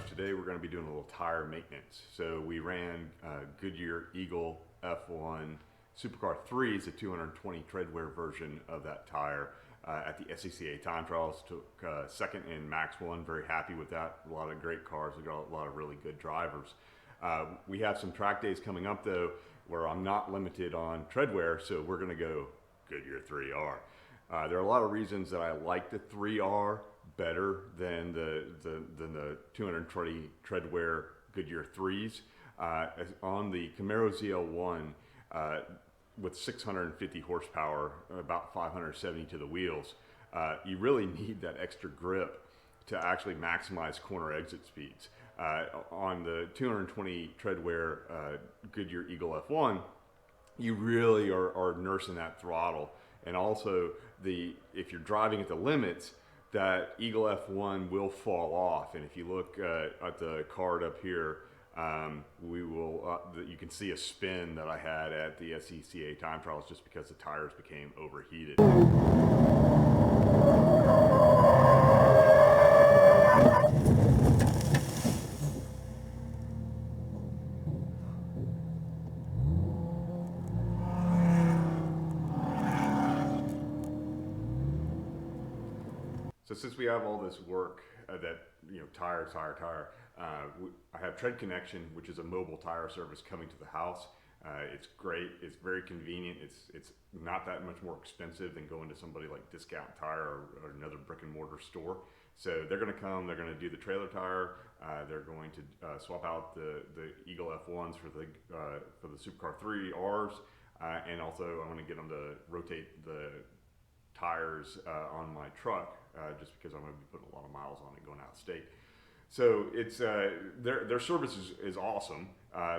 Today we're going to be doing a little tire maintenance. So we ran Goodyear Eagle F1 Supercar 3 is a 220 treadwear version of that tire at the SCCA time trials. Took second in Max 1. Very happy with that. A lot of great cars. We got a lot of really good drivers. We have some track days coming up though where I'm not limited on treadwear, so we're going to go Goodyear 3R. There are a lot of reasons that I like the 3R better than the 220 treadwear Goodyear 3s. On the Camaro ZL1 with 650 horsepower, about 570 to the wheels, you really need that extra grip to actually maximize corner exit speeds. On the 220 treadwear Goodyear Eagle F1, you really are nursing that throttle. And also, if you're driving at the limits, that Eagle F1 will fall off. And if you look at the card up here, you can see a spin that I had at the SCCA time trials just because the tires became overheated. So since we have all this work tire, I have Tread Connection, which is a mobile tire service coming to the house. It's great. It's very convenient. It's not that much more expensive than going to somebody like Discount Tire or another brick and mortar store. So they're going to come. They're going to do the trailer tire. They're going to swap out the Eagle F1s for the Supercar 3Rs, and also I want to get them to rotate the tires on my truck just because I'm going to be putting a lot of miles on it going out of state. So it's their service is awesome.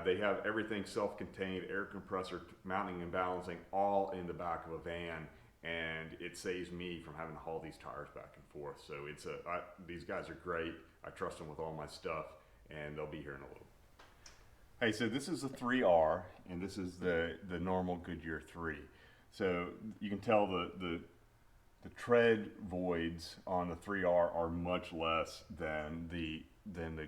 They have everything self-contained, air compressor, mounting and balancing, all in the back of a van, and it saves me from having to haul these tires back and forth. So these guys are great. I trust them with all my stuff, and they'll be here in a little. Hey, so this is the 3R, and this is the normal Goodyear 3. So you can tell the tread voids on the 3R are much less than the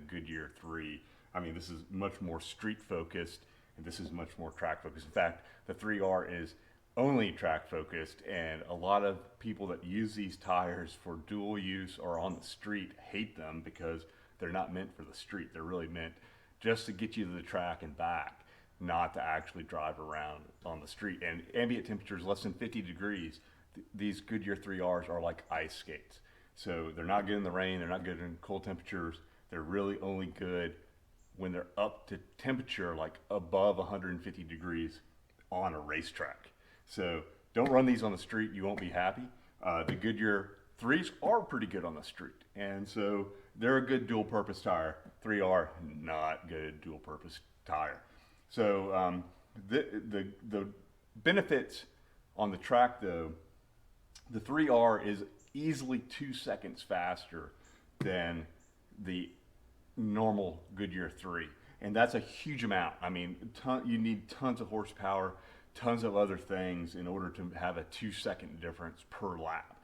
Goodyear 3. I mean, this is much more street focused, and this is much more track focused. In fact, the 3R is only track focused, and a lot of people that use these tires for dual use or on the street hate them because they're not meant for the street. They're really meant just to get you to the track and back, not to actually drive around on the street. And ambient temperatures less than 50 degrees. These Goodyear 3Rs are like ice skates. So they're not good in the rain, they're not good in cold temperatures. They're really only good when they're up to temperature like above 150 degrees on a racetrack. So don't run these on the street, you won't be happy. The Goodyear 3s are pretty good on the street. And so they're a good dual purpose tire. 3R, not good dual purpose tire. So the benefits on the track though, the 3R is easily 2 seconds faster than the normal Goodyear 3. And that's a huge amount. I mean, you need tons of horsepower, tons of other things in order to have a 2-second difference per lap.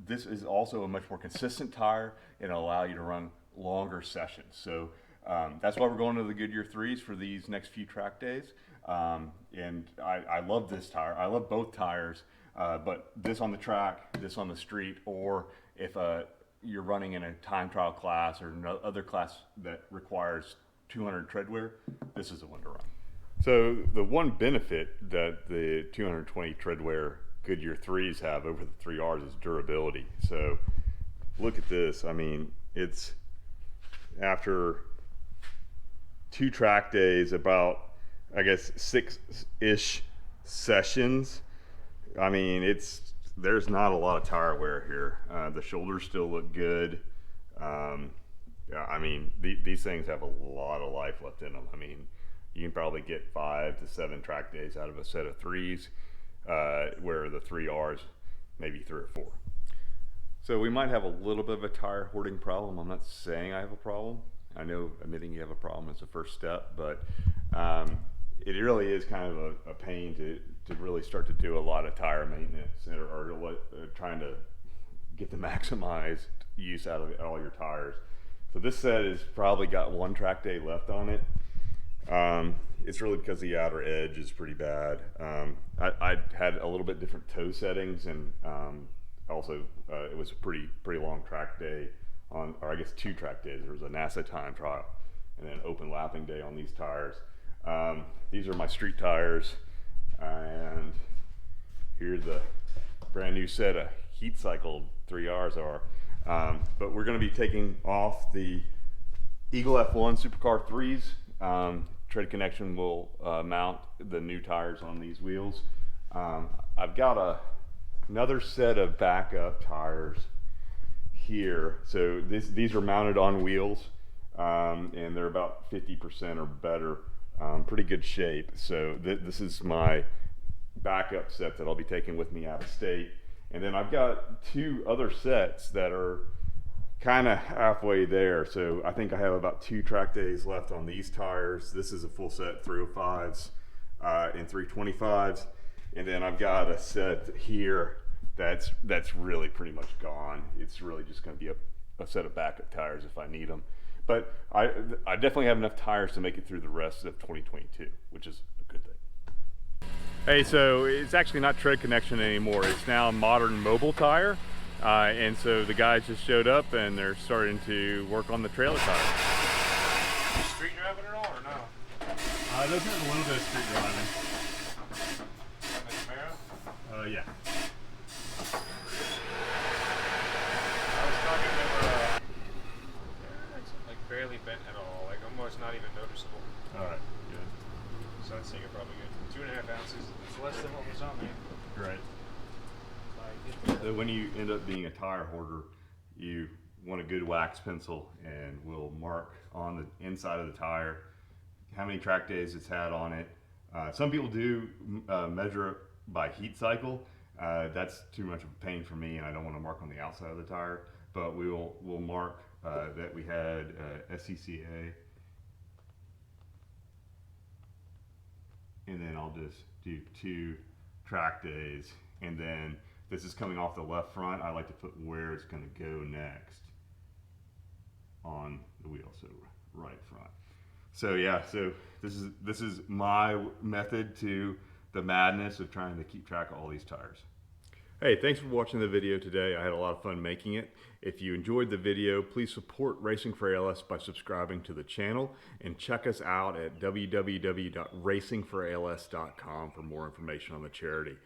This is also a much more consistent tire and it'll allow you to run longer sessions. So that's why we're going to the Goodyear 3s for these next few track days. And I love this tire. I love both tires. But this on the track, this on the street, or if you're running in a time trial class or other class that requires 200 treadwear, this is the one to run. So the one benefit that the 220 treadwear Goodyear 3s have over the 3Rs is durability. So look at this. I mean, it's after 2 track days, about, I guess, 6-ish sessions. I mean, there's not a lot of tire wear here. The shoulders still look good. I mean, these things have a lot of life left in them. I mean, you can probably get 5 to 7 track days out of a set of 3s, where the 3Rs, maybe 3 or 4. So we might have a little bit of a tire hoarding problem. I'm not saying I have a problem. I know admitting you have a problem is the first step, but it really is kind of a pain to really start to do a lot of tire maintenance or trying to get the maximized use out of all your tires. So this set has probably got 1 track day left on it. It's really because the outer edge is pretty bad. I had a little bit different toe settings, and also it was a pretty long track day on, or I guess 2 track days. There was a NASA time trial and then open lapping day on these tires. These are my street tires, and here's the brand new set of heat cycled 3Rs are. But we're going to be taking off the Eagle F1 Supercar 3s. Tread Connection will mount the new tires on these wheels. I've got another set of backup tires here. So these are mounted on wheels, and they're about 50% or better, pretty good shape. So this is my backup set that I'll be taking with me out of state. And then I've got 2 other sets that are kind of halfway there. So I think I have about 2 track days left on these tires. This is a full set 305s and 325s. And then I've got a set here that's really pretty much gone. It's really just going to be a set of backup tires if I need them. But I definitely have enough tires to make it through the rest of 2022, which is a good thing. Hey, so it's actually not Tread Connection anymore. It's now Modern Mobile Tire. And so the guys just showed up and they're starting to work on the trailer tire. You street driving at all or no? It does have a little bit of street driving. The Camaro? Yeah. I was talking, they were like barely bent at all, like almost not even noticeable. Alright, good. So I'd say you're probably good. 2.5 ounces. It's less than what was on there. Right. So when you end up being a tire hoarder, you want a good wax pencil, and we'll mark on the inside of the tire how many track days it's had on it. Some people do measure it by heat cycle. That's too much of a pain for me, and I don't want to mark on the outside of the tire. But we'll mark that we had SCCA, and then I'll just do 2 track days, and then this is coming off the left front. I like to put where it's going to go next on the wheel, so right front. So yeah, so this is my method to the madness of trying to keep track of all these tires. Hey, thanks for watching the video today. I had a lot of fun making it. If you enjoyed the video, please support Racing for ALS by subscribing to the channel, and check us out at www.racingforals.com for more information on the charity.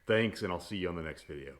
Thanks, and I'll see you on the next video.